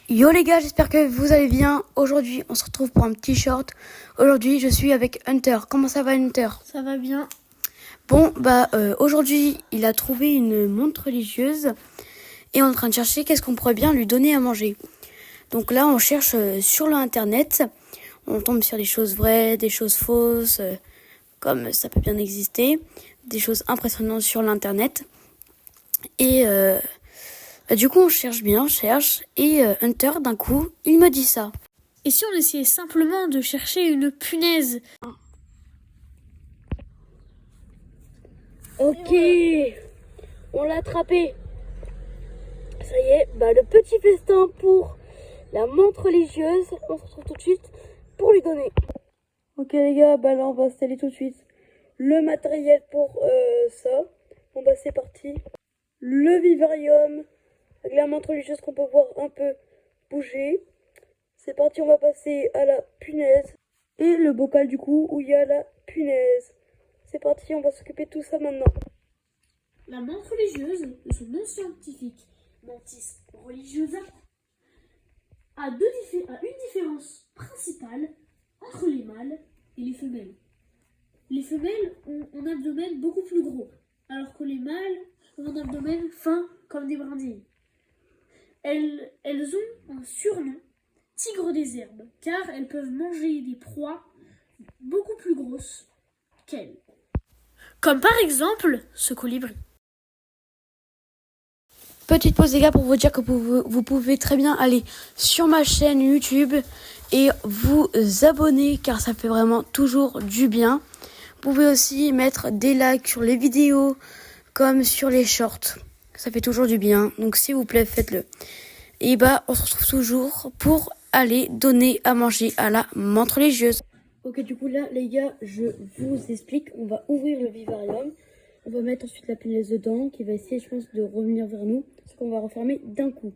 Yo les gars, j'espère que vous allez bien. Aujourd'hui, on se retrouve pour un petit short. Aujourd'hui, je suis avec Hunter. Comment ça va, Hunter? Ça va bien. Bon, aujourd'hui, il a trouvé une montre religieuse et on est en train de chercher qu'est-ce qu'on pourrait bien lui donner à manger. Donc là, on cherche sur l'internet. On tombe sur des choses vraies, des choses fausses, comme ça peut bien exister, des choses impressionnantes sur l'internet. Et du coup, on cherche, et Hunter, d'un coup, il me dit ça. Et si on essayait simplement de chercher une punaise? Ok, on l'a attrapé. Ça y est, le petit festin pour la montre religieuse. On se retrouve tout de suite pour lui donner. Ok les gars, là on va installer tout de suite le matériel pour ça. Bon c'est parti. Le vivarium avec la montre religieuse qu'on peut voir un peu bouger. C'est parti, on va passer à la punaise. Et le bocal du coup où il y a la punaise. C'est parti, on va s'occuper de tout ça maintenant. La montre religieuse, de son nom scientifique, Mantis religiosa, a une différence principale entre les mâles et les femelles. Les femelles ont un abdomen beaucoup plus gros, alors que les mâles ont un abdomen fin comme des brindilles. Elles ont un surnom, tigre des herbes, car elles peuvent manger des proies beaucoup plus grosses qu'elles. Comme par exemple ce colibri. Petite pause les gars pour vous dire que vous pouvez très bien aller sur ma chaîne YouTube et vous abonner car ça fait vraiment toujours du bien. Vous pouvez aussi mettre des likes sur les vidéos comme sur les shorts. Ça fait toujours du bien, donc s'il vous plaît faites-le. Et on se retrouve toujours pour aller donner à manger à la montre religieuse. Ok, du coup là les gars, je vous explique, on va ouvrir le vivarium. On va mettre ensuite la punaise dedans qui va essayer, je pense, de revenir vers nous. Parce qu'on va refermer d'un coup.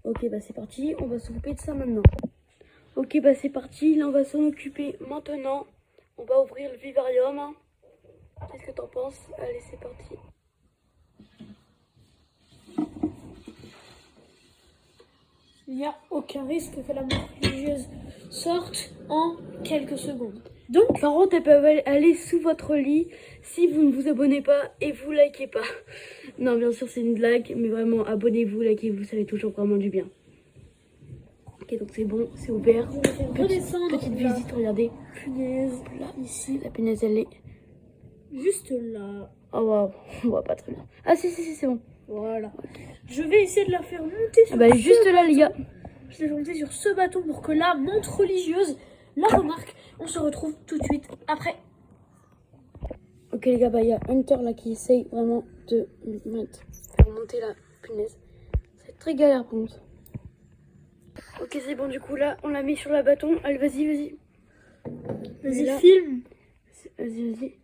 Ok, c'est parti. On va s'occuper de ça maintenant. Ok, c'est parti. Là, on va s'en occuper maintenant. On va ouvrir le vivarium. Qu'est-ce que t'en penses? Allez, c'est parti. Il n'y a aucun risque que la montre religieuse sorte en quelques secondes. Donc, par contre, elles peuvent aller sous votre lit si vous ne vous abonnez pas et vous likez pas. Non, bien sûr, c'est une blague, mais vraiment, abonnez-vous, likez-vous, ça fait toujours vraiment du bien. Ok, donc c'est bon, c'est ouvert. Petite visite, regardez. Punaise, là, ici, la punaise, elle est juste là. Oh waouh, on voit pas très bien. Ah si, c'est bon. Voilà. Okay. Je vais essayer de la faire monter sur elle est juste là, les gars. Je vais la faire monter sur ce bâton pour que la montre religieuse la remarque. On se retrouve tout de suite après. Ok les gars, il y a Hunter là qui essaye vraiment de faire monter la punaise. C'est très galère pour nous. Ok, c'est bon, du coup là, on l'a mis sur la bâton. Allez, vas-y. Vas-y, filme. Vas-y.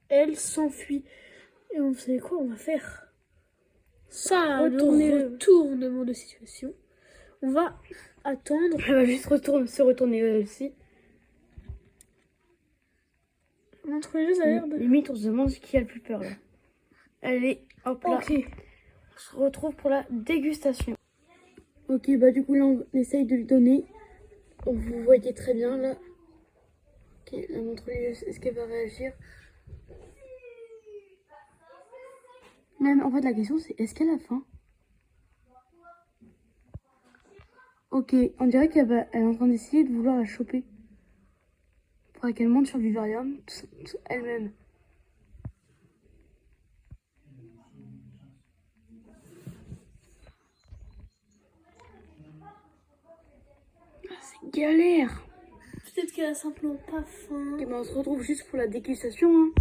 Elle s'enfuit. Et vous savez quoi on va faire? Ça, retourner retournement de situation. On va attendre. Elle va juste se retourner elle aussi. Montre religieuse a l'air de... Limite, on se demande qui a le plus peur là. Allez, hop là. Ok. On se retrouve pour la dégustation. Ok, du coup là, on essaye de lui donner. Vous voyez très bien là. Ok, la montre religieuse, est-ce qu'elle va réagir? Même en fait la question c'est est-ce qu'elle a faim? Ok, on dirait qu'elle est en train d'essayer de vouloir la choper. Il faudrait qu'elle monte sur le vivarium elle-même. C'est galère. Peut-être qu'elle a simplement pas faim. Ok, on se retrouve juste pour la dégustation.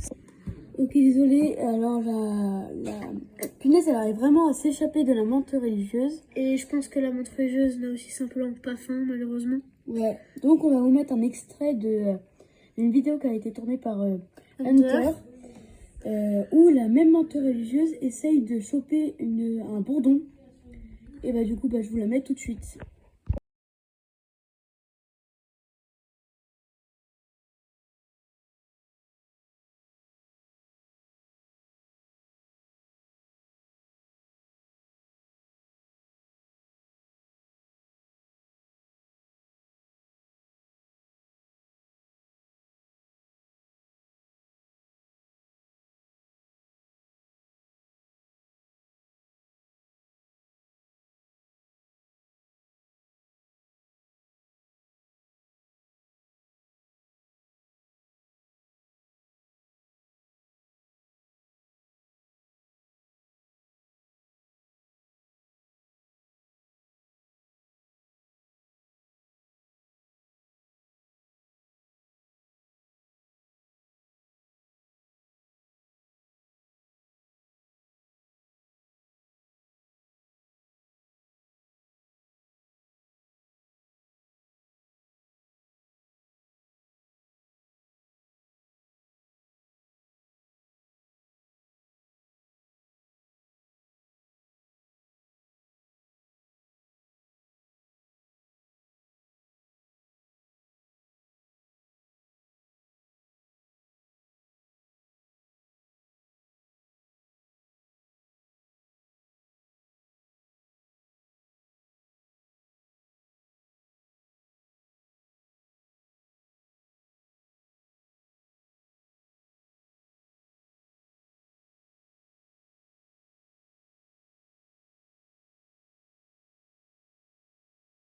Ok, désolé. Alors la punaise, elle arrive vraiment à s'échapper de la montre religieuse. Et je pense que la montre religieuse n'a aussi simplement pas faim, malheureusement. Ouais. Donc on va vous mettre un extrait d'une vidéo qui a été tournée par Hunter. Où la même montre religieuse essaye de choper un bourdon. Et du coup, je vous la mets tout de suite.